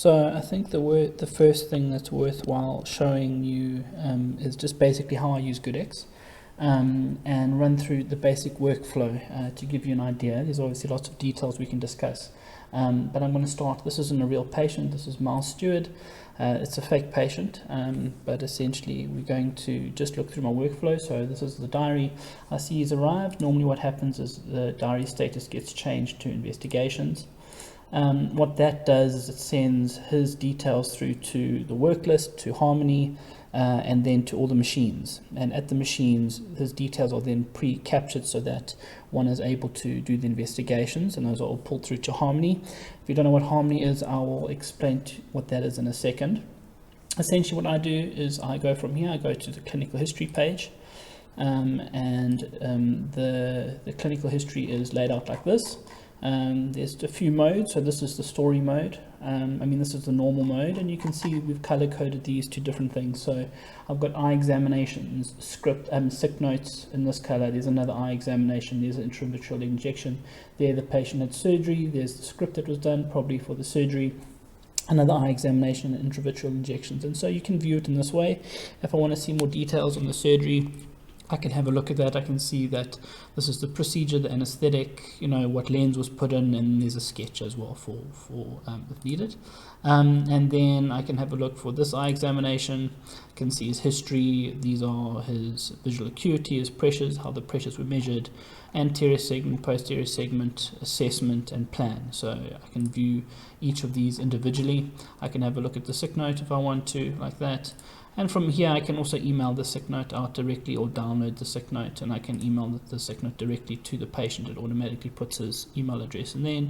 So I think the first thing that's worthwhile showing you is just basically how I use Goodx, and run through the basic workflow to give you an idea. There's obviously lots of details we can discuss, but I'm going to start. This isn't a real patient. This is Miles Stewart. It's a fake patient, but essentially we're going to just look through my workflow. So this is the diary. I see he's arrived. Normally what happens is the diary status gets changed to investigations. What that does is it sends his details through to the work list, to Harmony, and then to all the machines. And at the machines, his details are then pre-captured so that one is able to do the investigations, and those are all pulled through to Harmony. If you don't know what Harmony is, I will explain what that is in a second. Essentially what I do is I go from here, I go to the clinical history page, and the clinical history is laid out like this. There's a few modes. So this is the story mode. This is the normal mode, and you can see we've color coded these to different things. So I've got eye examinations, script, sick notes in this color. There's another eye examination. There's an intravitreal injection. There the patient had surgery. There's the script that was done probably for the surgery. Another eye examination and intravitreal injections. And so you can view it in this way. If I want to see more details on the surgery, I can have a look at that. I can see that this is the procedure, the anesthetic, what lens was put in, and there's a sketch as well for if needed. And then I can have a look for this eye examination. I can see his history. These are his visual acuity, his pressures, how the pressures were measured, anterior segment, posterior segment, assessment, and plan. So I can view each of these individually. I can have a look at the sick note if I want to, like that. And from here, I can also email the sick note out directly or download the sick note, and I can email the sick note directly to the patient. It automatically puts his email address in there.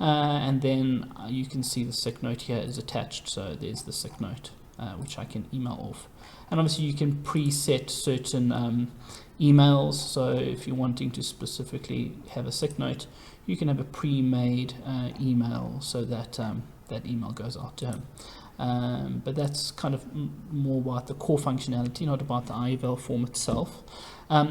And then you can see the sick note here is attached. So there's the sick note, which I can email off. And obviously you can preset certain emails. So if you're wanting to specifically have a sick note, you can have a pre-made email so that that email goes out to him. But that's kind of more about the core functionality, not about the Eval form itself.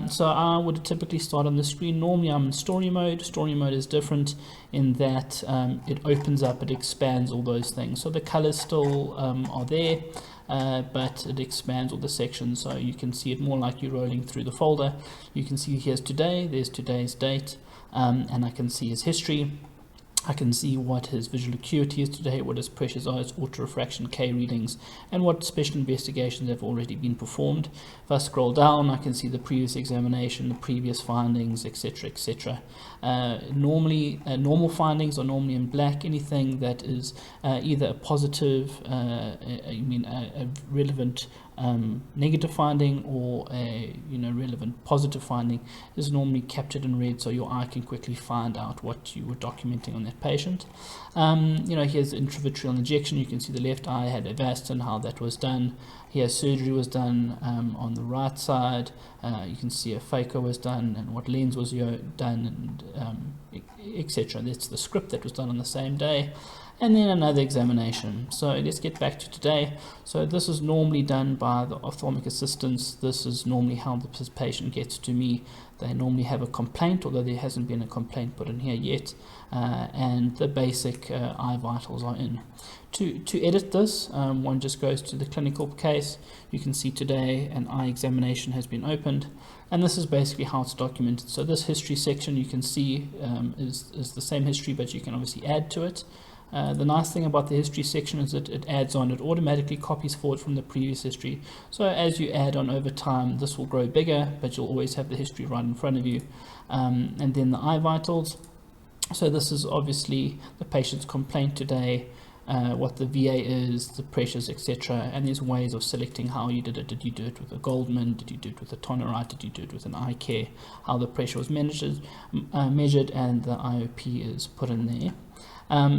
So I would typically start on the screen. Normally I'm in story mode. Story mode is different in that it opens up, it expands all those things. So the colors still are there, but it expands all the sections. So you can see it more like you're rolling through the folder. You can see here's today, there's today's date, and I can see his history. I can see what his visual acuity is today, what his pressures are, his autorefraction K readings, and what special investigations have already been performed. If I scroll down, I can see the previous examination, the previous findings, etc., etc. Normally, normal findings are normally in black. Anything that is either a positive, a relevant negative finding, or a relevant positive finding is normally captured in red, so your eye can quickly find out what you were documenting on that patient. Here's intravitreal injection. You can see the left eye had Avastin, how that was done. Here surgery was done on the right side. You can see a phaco was done and what lens was done, and etc. That's the script that was done on the same day. And then another examination. So let's get back to today. So this is normally done by the ophthalmic assistants. This is normally how the patient gets to me. They normally have a complaint, although there hasn't been a complaint put in here yet. And the basic eye vitals are in. To edit this, one just goes to the clinical case. You can see today an eye examination has been opened. And this is basically how it's documented. So this history section you can see is the same history, but you can obviously add to it. The nice thing about the history section is that it adds on, it automatically copies forward from the previous history. So as you add on over time, this will grow bigger, but you'll always have the history right in front of you. And then the eye vitals. So this is obviously the patient's complaint today, what the VA is, the pressures, etc. And there's ways of selecting how you did it. Did you do it with a Goldman? Did you do it with a Tonerite? Did you do it with an eye care? How the pressure was measured, and the IOP is put in there.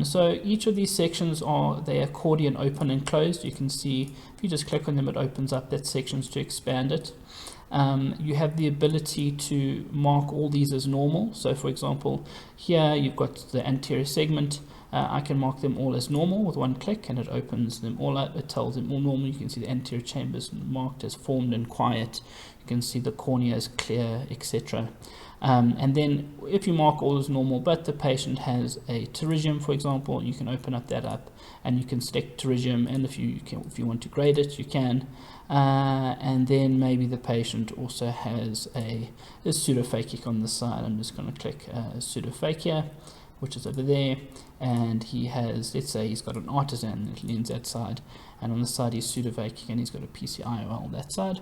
So each of these sections they accordion open and closed. You can see if you just click on them, it opens up that sections to expand it. You have the ability to mark all these as normal. So for example, here you've got the anterior segment. I can mark them all as normal with one click, and it opens them all up. It tells them all normal. You can see the anterior chambers marked as formed and quiet. You can see the cornea is clear, etc. And then if you mark all as normal, but the patient has a pterygium, for example, you can open up that up and you can select pterygium, and if you want to grade it, you can. And then maybe the patient also has a pseudophakic on the side. I'm just going to click pseudophakia, which is over there, and he has, let's say he's got an artisan that leans that side, and on the side he's pseudophakic and he's got a PCIOL on that side.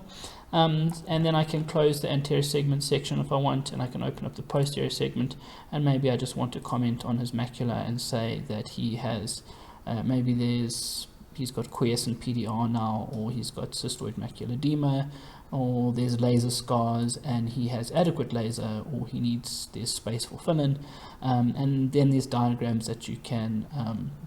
And then I can close the anterior segment section if I want, and I can open up the posterior segment, and maybe I just want to comment on his macula and say that he has, maybe he's got quiescent PDR now, or he's got cystoid macular edema, or there's laser scars and he has adequate laser, or there's space for fill-in. And then there's diagrams that you can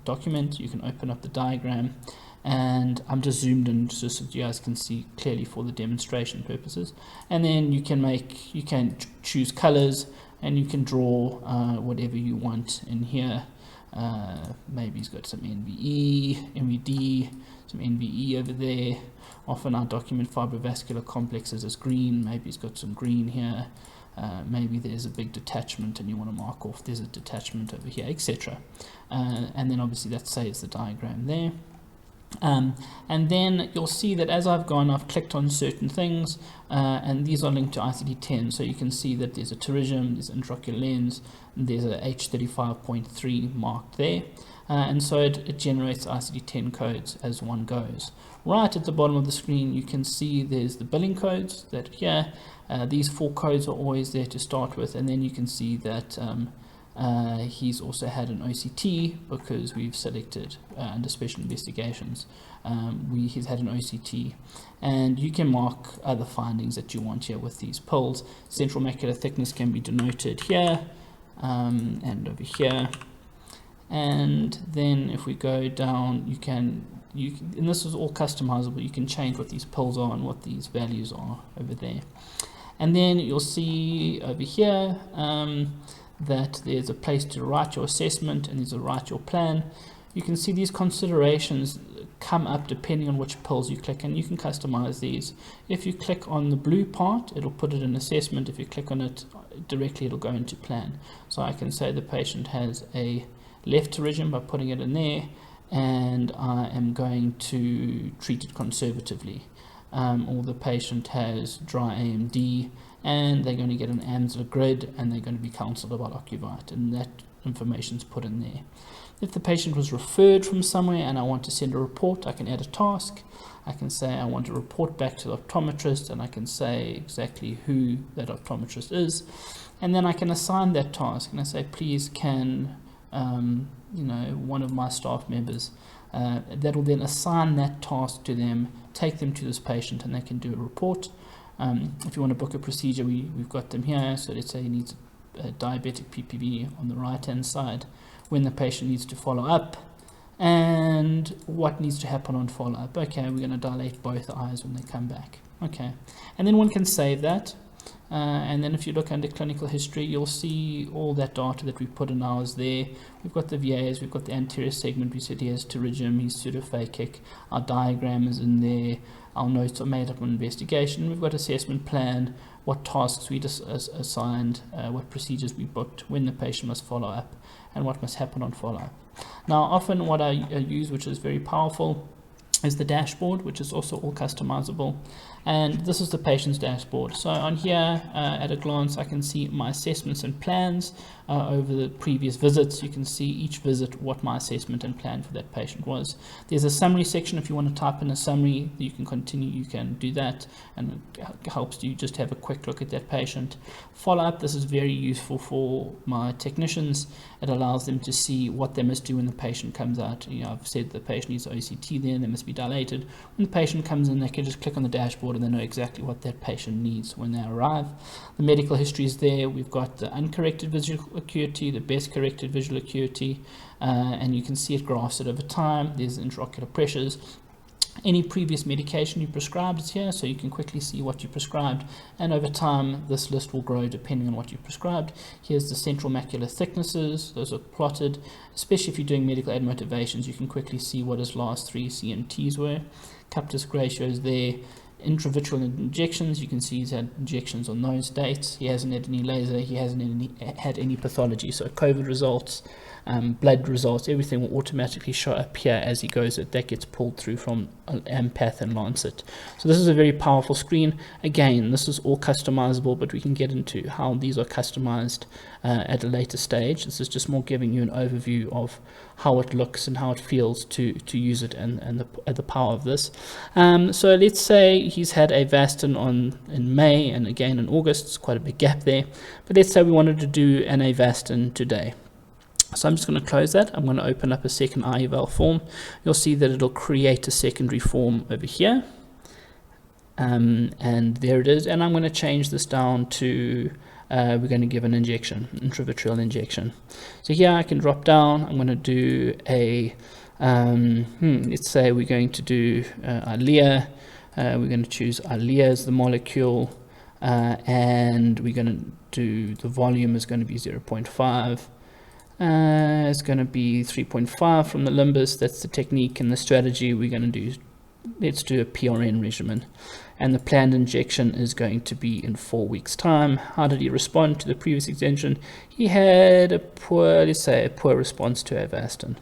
document. You can open up the diagram, and I'm just zoomed in so that you guys can see clearly for the demonstration purposes. And then you can choose colors, and you can draw whatever you want in here. Maybe he's got some NVE, MVD, some NVE over there. Often I document fibrovascular complexes as green. Maybe he's got some green here. Maybe there's a big detachment and you want to mark off there's a detachment over here, etc. And then obviously that saves the diagram there. And then you'll see that as I've clicked on certain things, and these are linked to ICD-10, so you can see that there's a pterygium, there's an intraocular lens, and there's a H35.3 marked there, and so it generates ICD-10 codes as one goes. Right at the bottom of the screen you can see there's the billing codes that here, these 4 codes are always there to start with, and then you can see that he's also had an OCT because we've selected under special investigations. He's had an OCT, and you can mark other findings that you want here with these pills. Central macular thickness can be denoted here and over here. And then if we go down, you can, and this is all customizable. You can change what these pills are and what these values are over there. And then you'll see over here that there's a place to write your assessment and there's a write your plan. You can see these considerations come up depending on which pills you click, and you can customize these. If you click on the blue part, it'll put it in assessment. If you click on it directly, it'll go into plan. So I can say the patient has a left pterygium by putting it in there, and I am going to treat it conservatively. Or the patient has dry AMD, and they're going to get an Amsler grid, and they're going to be counseled about Ocuvite, and that information's put in there. If the patient was referred from somewhere and I want to send a report, I can add a task. I can say I want to report back to the optometrist, and I can say exactly who that optometrist is, and then I can assign that task, and I say, please can one of my staff members, that will then assign that task to them, take them to this patient, and they can do a report. If you want to book a procedure, we've got them here. So let's say he needs a diabetic PPV on the right hand side, when the patient needs to follow up, and what needs to happen on follow up. Okay, we're going to dilate both eyes when they come back. Okay, and then one can save that. And then if you look under clinical history, you'll see all that data that we put in ours there. We've got the VAs, we've got the anterior segment, we said he has pterygium, he's pseudophakic, our diagram is in there, our notes are made up on investigation, we've got assessment plan, what tasks we assigned, what procedures we booked, when the patient must follow up, and what must happen on follow-up. Now often what I use, which is very powerful, is the dashboard, which is also all customizable. And this is the patient's dashboard. So on here, at a glance, I can see my assessments and plans over the previous visits. You can see each visit what my assessment and plan for that patient was. There's a summary section. If you want to type in a summary, you can continue, you can do that, and it helps you just have a quick look at that patient. Follow-up, this is very useful for my technicians. It allows them to see what they must do when the patient comes out. I've said the patient needs OCT there, they must be dilated. When the patient comes in, they can just click on the dashboard and they know exactly what that patient needs when they arrive. The medical history is there. We've got the uncorrected visual acuity, the best corrected visual acuity, and you can see it graphs it over time. There's intraocular pressures. Any previous medication you prescribed is here, so you can quickly see what you prescribed, and over time this list will grow depending on what you prescribed. Here's the central macular thicknesses, those are plotted. Especially if you're doing medical aid motivations, you can quickly see what his last 3 CMTs were. Cup disc ratios there, intravitreal injections, you can see he's had injections on those dates. He hasn't had any laser, he hasn't had any pathology. So COVID results, blood results, everything will automatically show up here as he goes. That gets pulled through from Ampath and Lancet. So this is a very powerful screen. Again, this is all customizable, but we can get into how these are customized at a later stage. This is just more giving you an overview of how it looks and how it feels to use it, and the power of this. So let's say he's had Avastin in May and again in August. It's quite a big gap there, but let's say we wanted to do an Avastin today. So I'm just going to close that. I'm going to open up a second Eval form. You'll see that it'll create a secondary form over here, and there it is. And I'm going to change this down to we're going to give an injection, intravitreal injection. So here I can drop down. I'm going to do a let's say we're going to do Eylea. We're going to choose Eylea as the molecule, and we're going to do the volume is going to be 0.5. It's going to be 3.5 from the limbus. That's the technique and the strategy we're going to do. Let's do a PRN regimen, and the planned injection is going to be in 4 weeks time. How did he respond to the previous injection? He had a poor, let's say a poor response to Avastin.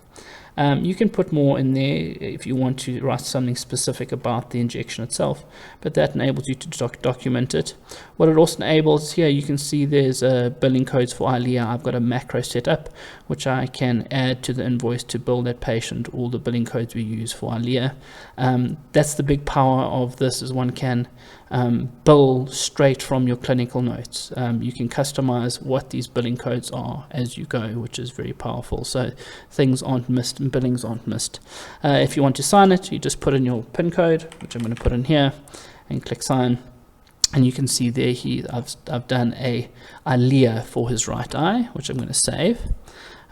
You can put more in there if you want to write something specific about the injection itself, but that enables you to document it. What it also enables, here you can see there's billing codes for Eylea. I've got a macro set up which I can add to the invoice to bill that patient all the billing codes we use for Eylea. That's the big power of this, is one can bill straight from your clinical notes. You can customize what these billing codes are as you go, which is very powerful, so things aren't missed and billings aren't missed. If you want to sign it, you just put in your PIN code, which I'm going to put in here, and click sign, and you can see there I've done a Eylea for his right eye, which I'm going to save.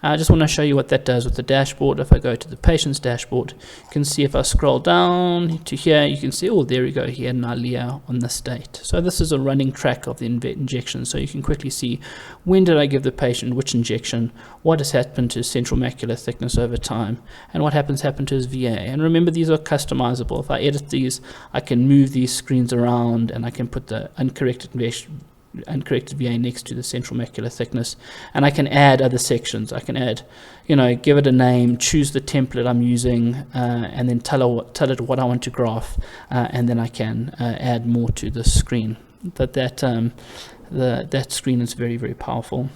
I just want to show you what that does with the dashboard. If I go to the patient's dashboard, you can see if I scroll down to here, you can see, oh, there we go, he had an Eylea on this date. So this is a running track of the injection, so you can quickly see when did I give the patient which injection, what has happened to his central macular thickness over time, and what happened to his VA. And remember, these are customizable. If I edit these, I can move these screens around, and I can put the uncorrected VA next to the central macular thickness, and I can add other sections. I can add, give it a name, choose the template I'm using, and then tell it what I want to graph, and then I can add more to the screen. That screen is very, very powerful.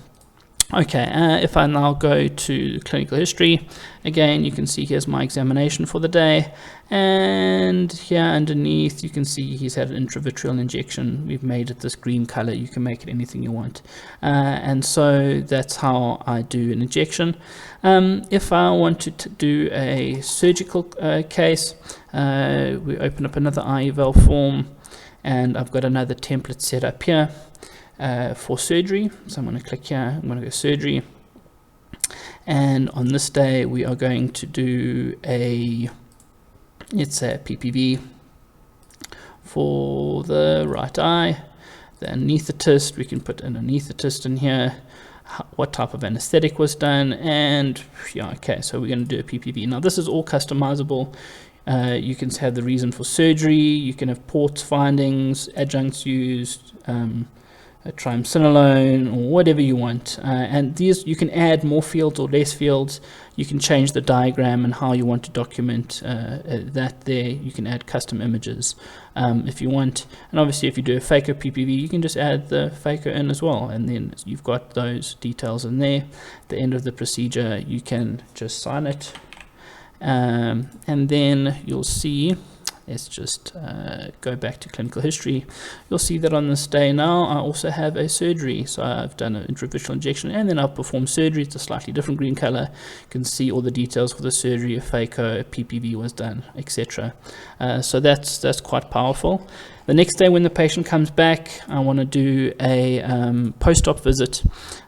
Okay, if I now go to clinical history, again, you can see here's my examination for the day, and here underneath you can see he's had an intravitreal injection. We've made it this green color. You can make it anything you want, and so that's how I do an injection. If I want to do a surgical case, we open up another Eval form, and I've got another template set up here for surgery. So I'm going to click here, I'm going to go surgery, and on this day we are going to do let's say a PPV for the right eye. The anesthetist, we can put an anesthetist in here, what type of anesthetic was done, and yeah, okay, so we're going to do a PPV. Now this is all customizable. You can have the reason for surgery, you can have ports findings, adjuncts used, a triamcinolone, or whatever you want, and these you can add more fields or less fields. You can change the diagram and how you want to document that there. You can add custom images if you want, and obviously if you do a phaco PPV, you can just add the phaco in as well, and then you've got those details in there. At the end of the procedure, you can just sign it, and then you'll see, let's just go back to clinical history. You'll see that on this day now I also have a surgery. So I've done an intravitreal injection, and then I've performed surgery. It's a slightly different green color. You can see all the details for the surgery, a phaco, a PPV was done, etc. So that's quite powerful. The next day when the patient comes back, I want to do a post-op visit.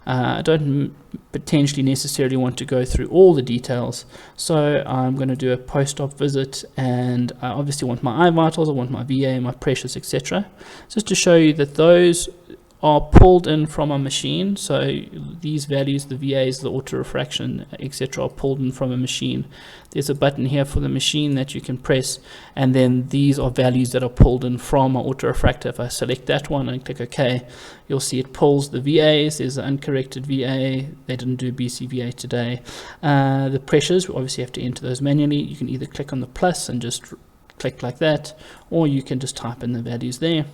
I don't potentially necessarily want to go through all the details, so I'm going to do a post-op visit, and I obviously want my eye vitals, I want my VA, my pressures, etc. Just to show you that those are pulled in from a machine. So these values, the VAs, the auto-refraction, etc., are pulled in from a machine. There's a button here for the machine that you can press, and then these are values that are pulled in from an auto-refractor. If I select that one and click OK, you'll see it pulls the VAs. There's an uncorrected VA. They didn't do BCVA today. The pressures, we obviously have to enter those manually. You can either click on the plus and just click like that, or you can just type in the values there.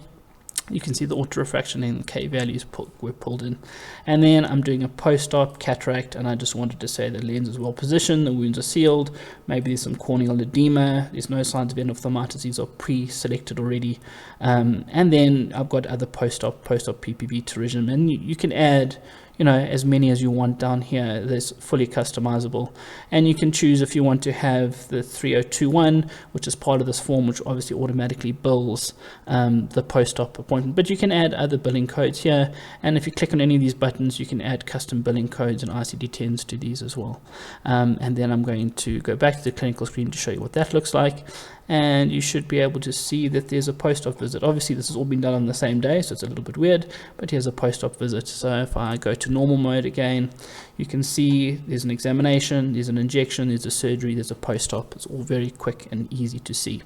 You can see the auto-refraction and K values were pulled in. And then I'm doing a post-op cataract, and I just wanted to say the lens is well positioned, the wounds are sealed, maybe there's some corneal edema, there's no signs of endophthalmitis, these are pre-selected already. And then I've got other post-op PPV to regimen, and you can add as many as you want down here. There's fully customizable, and you can choose if you want to have the 3021, which is part of this form, which obviously automatically bills the post-op appointment, but you can add other billing codes here, and if you click on any of these buttons you can add custom billing codes and ICD-10s to these as well. And then I'm going to go back to the clinical screen to show you what that looks like, and you should be able to see that there's a post-op visit. Obviously this has all been done on the same day, so it's a little bit weird, but here's a post-op visit. So if I go to normal mode again, you can see there's an examination, there's an injection, there's a surgery, there's a post-op. It's all very quick and easy to see.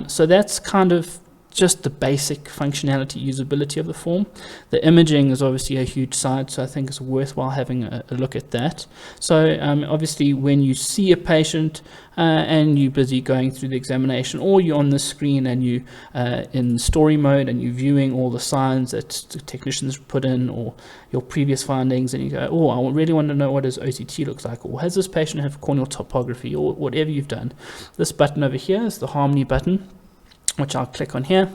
So that's kind of just the basic functionality, usability of the form. The imaging is obviously a huge side, so I think it's worthwhile having a look at that. So obviously when you see a patient and you're busy going through the examination, or you're on the screen and you in story mode and you're viewing all the signs that the technicians put in or your previous findings, and you go, oh, I really want to know what his OCT looks like, or has this patient have corneal topography, or whatever you've done. This button over here is the Harmony button, which I'll click on here,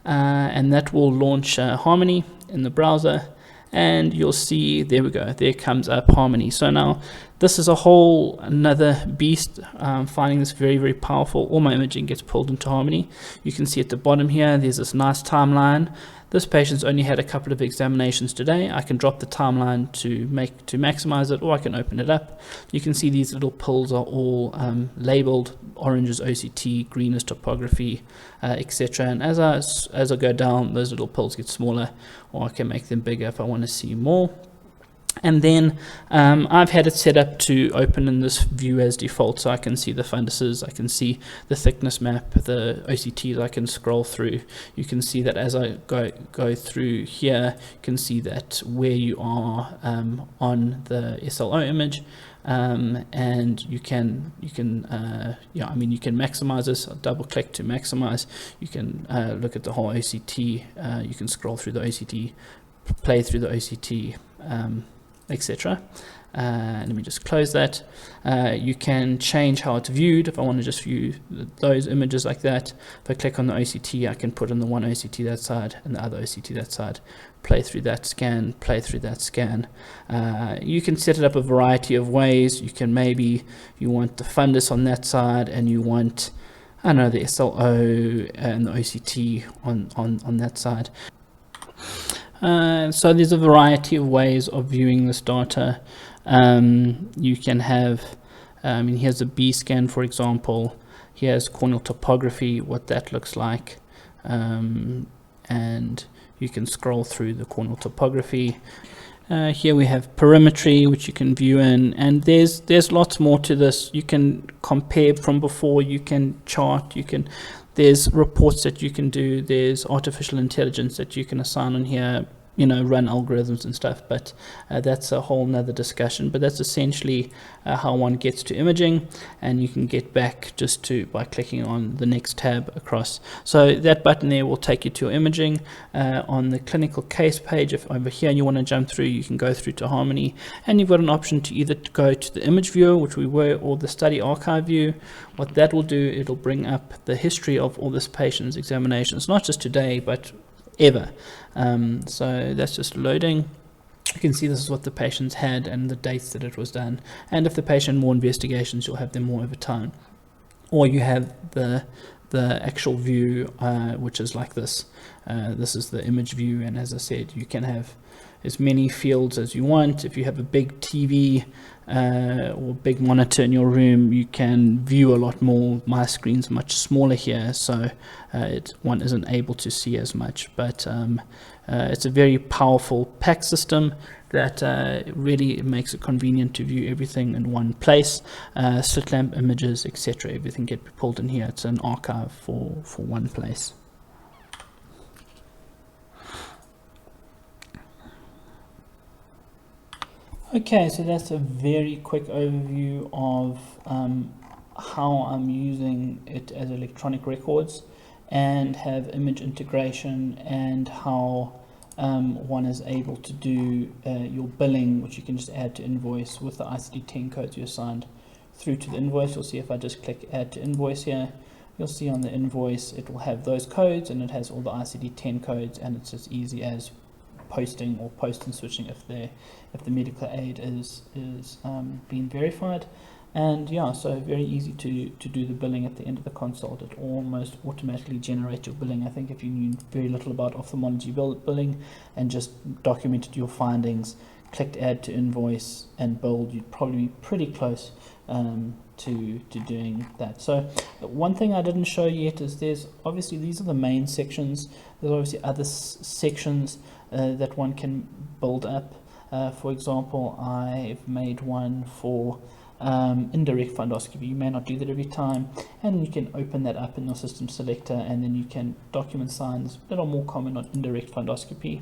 and that will launch Harmony in the browser, and you'll see, there we go, there comes up Harmony. So now this is a whole another beast. Finding this very, very powerful. All my imaging gets pulled into Harmony. You can see at the bottom here there's this nice timeline. This patient's only had a couple of examinations today. I can drop the timeline to maximize it, or I can open it up. You can see these little pills are all labeled. Orange is OCT, green is topography, etc. And as I go down, those little pills get smaller, or I can make them bigger if I want to see more. And then I've had it set up to open in this view as default, so I can see the funduses, I can see the thickness map, the OCTs I can scroll through. You can see that as I go through here, you can see that where you are on the SLO image, and you can maximize this. I'll double click to maximize. You can look at the whole OCT, you can scroll through the OCT, play through the OCT, etc. Let me just close that. You can change how it's viewed. If I want to just view those images like that, if I click on the OCT, I can put in the one OCT that side and the other OCT that side, play through that scan, play through that scan. You can set it up a variety of ways. You can you want the fundus on that side, and you want, I don't know, the SLO and the OCT on that side. So there's a variety of ways of viewing this data. You can have, here's a B scan, for example. Here's corneal topography, what that looks like, and you can scroll through the corneal topography. Here we have perimetry, which you can view in, and there's lots more to this. You can compare from before, you can chart, there's reports that you can do, there's artificial intelligence that you can assign on here, run algorithms and stuff, but that's a whole nother discussion. But that's essentially how one gets to imaging, and you can get back just by clicking on the next tab across. So that button there will take you to your imaging. On the clinical case page, if over here you want to jump through, you can go through to Harmony, and you've got an option to either go to the image viewer, which we were, or the study archive view. What that will do, it'll bring up the history of all this patient's examinations, not just today, but ever. So that's just loading. You can see this is what the patients had and the dates that it was done, and if the patient more investigations, you'll have them more over time. Or you have the the actual view, which is like this. This is the image view, and as I said, you can have as many fields as you want. If you have a big TV or big monitor in your room, you can view a lot more. My screen's much smaller here, so one isn't able to see as much, but it's a very powerful pack system that really makes it convenient to view everything in one place. Slit lamp images, etc., everything get pulled in here. It's an archive for one place. Okay, so that's a very quick overview of how I'm using it as electronic records, and have image integration, and how one is able to do your billing, which you can just add to invoice with the ICD-10 codes you assigned through to the invoice. You'll see if I just click add to invoice here, you'll see on the invoice it will have those codes, and it has all the ICD-10 codes, and it's as easy as posting or post and switching if the medical aid is being verified. And yeah, so very easy to do the billing at the end of the consult. It almost automatically generates your billing. I think if you knew very little about ophthalmology billing and just documented your findings, clicked add to invoice and billed, you'd probably be pretty close to doing that. So one thing I didn't show yet is there's obviously, these are the main sections. There's obviously other sections that one can build up. For example, I've made one for indirect fundoscopy. You may not do that every time, and you can open that up in your system selector, and then you can document signs that are more common on indirect fundoscopy.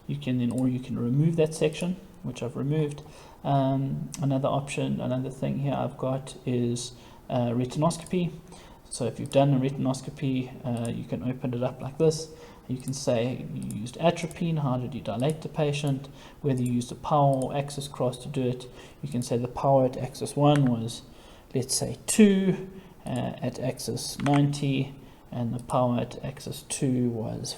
You can then, or you can remove that section, which I've removed. Another option, another thing here I've got is retinoscopy. So if you've done a retinoscopy, you can open it up like this. You can say you used atropine, how did you dilate the patient, whether you used a power or axis cross to do it. You can say the power at axis 1 was, let's say, 2 at axis 90, and the power at axis 2 was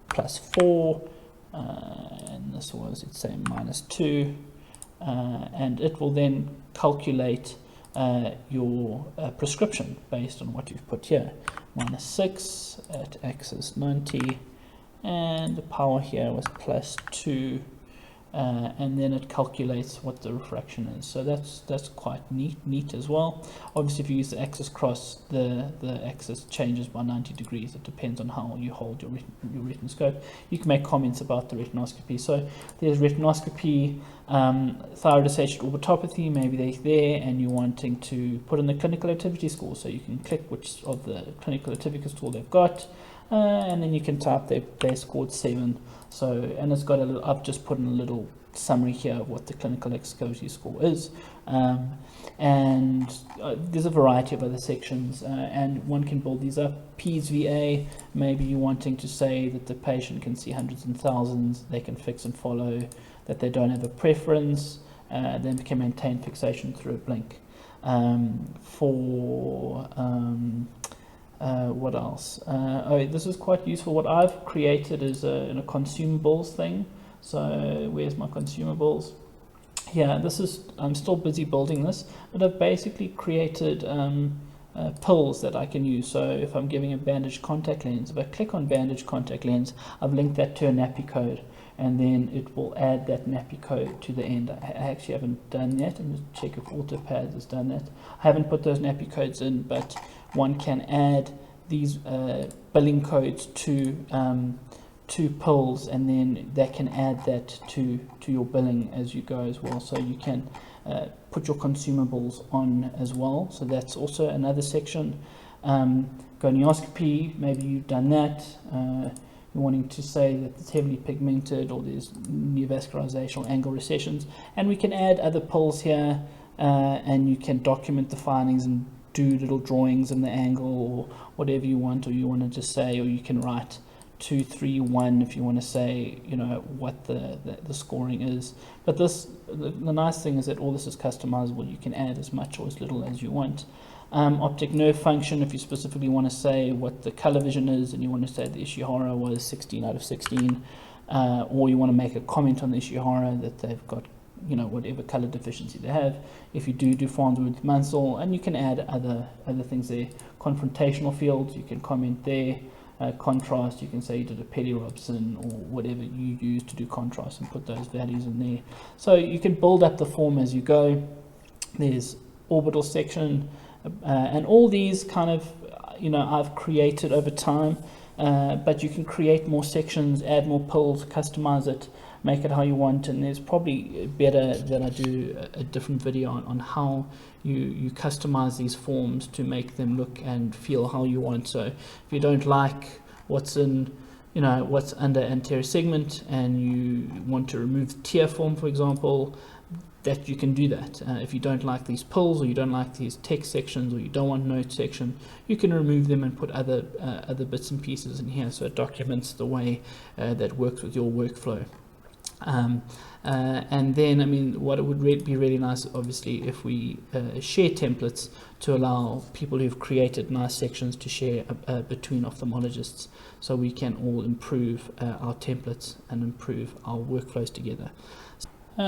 plus 4, and this was, let's say, minus 2, and it will then calculate your prescription based on what you've put here. Minus 6 at axis 90, and the power here was plus 2, and then it calculates what the refraction is. So that's quite neat as well. Obviously, if you use the axis cross, the axis changes by 90 degrees. It depends on how you hold your retinoscope. You can make comments about the retinoscopy. So there's retinoscopy, thyroid associated orbitopathy, maybe they're there and you're wanting to put in the clinical activity score. So you can click which of the clinical activity score they've got, and then you can type they scored 7. So, and it's got a little, I've just put in a little summary here of what the clinical activity score is, and there's a variety of other sections, and one can build these up. PSVA, maybe you're wanting to say that the patient can see hundreds and thousands, they can fix and follow, that they don't have a preference, then can maintain fixation through a blink. What else? Oh, this is quite useful. What I've created is in a consumables thing. So where's my consumables? Yeah, this is, I'm still busy building this, but I've basically created pills that I can use. So if I'm giving a bandaged contact lens, if I click on bandaged contact lens, I've linked that to a nappy code, and then it will add that nappy code to the end. I actually haven't done that. I'm just check if AutoPads has done that. I haven't put those nappy codes in, but one can add these billing codes to pills, and then they can add that to your billing as you go as well. So you can put your consumables on as well. So that's also another section. Gonioscopy, maybe you've done that. You're wanting to say that it's heavily pigmented, or there's neovascularization or angle recessions, and we can add other pills here, and you can document the findings and do little drawings in the angle or whatever you want, or you want to just say, or you can write 2, 3, 1 if you want to say, you know, what the scoring is. But this, the nice thing is that all this is customizable. You can add as much or as little as you want. Optic nerve function, if you specifically want to say what the color vision is, and you want to say the Ishihara was 16 out of 16, or you want to make a comment on the Ishihara that they've got whatever color deficiency they have. If you do Farnsworth Mansell, and you can add other things there. Confrontational fields, you can comment there. Contrast, you can say you did a Petty Robson or whatever you use to do contrast and put those values in there. So you can build up the form as you go. There's orbital section, and all these kind of I've created over time, but you can create more sections, add more pills, customize it, make it how you want. And there's probably better that I do a different video on how you customize these forms to make them look and feel how you want. So if you don't like what's in what's under anterior segment and you want to remove the tier form, for example, that you can do that. If you don't like these pills, or you don't like these text sections, or you don't want note section, you can remove them and put other bits and pieces in here, so it documents the way that works with your workflow. And then, what it would be really nice, obviously, if we share templates to allow people who've created nice sections to share between ophthalmologists, so we can all improve our templates and improve our workflows together.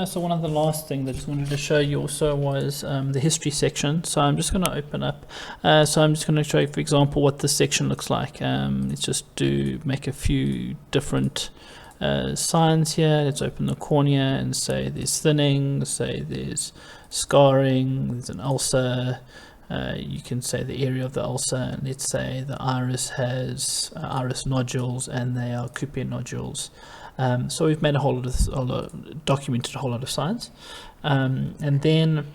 So one of the last things I just wanted to show you also was the history section. So I'm just going to open up. So I'm just going to show you, for example, what this section looks like. Let's just make a few different signs here. Let's open the cornea and say there's thinning, say there's scarring, there's an ulcer. You can say the area of the ulcer, and let's say the iris has iris nodules and they are Couper nodules. So we've made documented a whole lot of signs. And then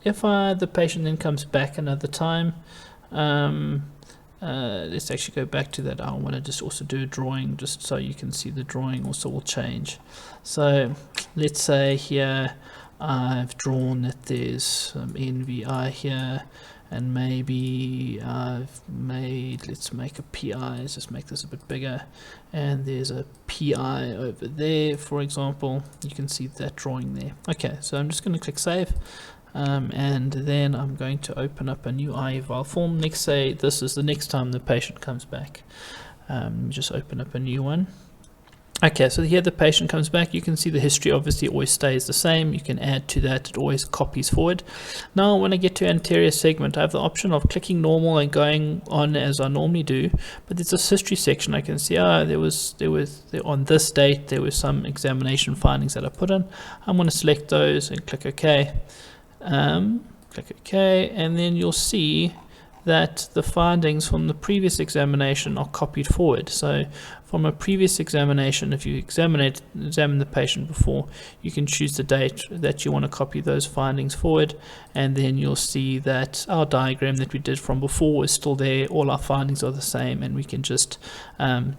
if the patient then comes back another time, let's actually go back to that. I want to just also do a drawing just so you can see the drawing also will change. So let's say here I've drawn that there's some NVI here, and maybe let's make a PI, let's just make this a bit bigger, and there's a PI over there, for example. You can see that drawing there. Okay, so I'm just going to click save. And then I'm going to open up a new Eval form. Next, say this is the next time the patient comes back. Just open up a new one. Okay, so here the patient comes back. You can see the history obviously always stays the same. You can add to that, it always copies forward. Now when I get to anterior segment, I have the option of clicking normal and going on as I normally do, but there's this history section. I can see there was on this date there was some examination findings that I put in. I'm going to select those and click OK. Click OK, and then you'll see that the findings from the previous examination are copied forward. So from a previous examination, if you examine the patient before, you can choose the date that you want to copy those findings forward, and then you'll see that our diagram that we did from before is still there. All our findings are the same, and we can just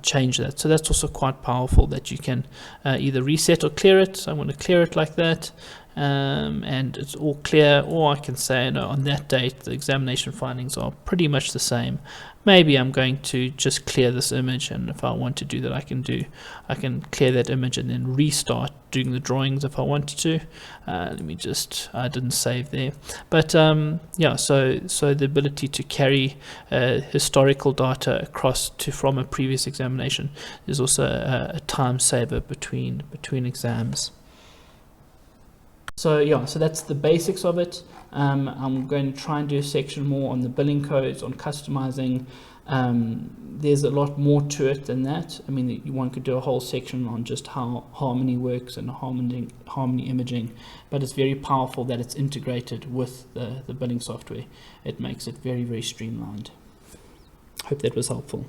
change that. So that's also quite powerful, that you can either reset or clear it. So I'm going to clear it like that. And it's all clear, or I can say, no, on that date the examination findings are pretty much the same. Maybe I'm going to just clear this image, and if I want to do that, I can clear that image and then restart doing the drawings if I wanted to. Let me just, I didn't save there, but yeah, so the ability to carry historical data across from a previous examination is also a time saver between exams. So yeah, so that's the basics of it. I'm going to try and do a section more on the billing codes, on customizing. There's a lot more to it than that. I mean, one could do a whole section on just how Harmony works and Harmony imaging, but it's very powerful that it's integrated with the billing software. It makes it very, very streamlined. Hope that was helpful.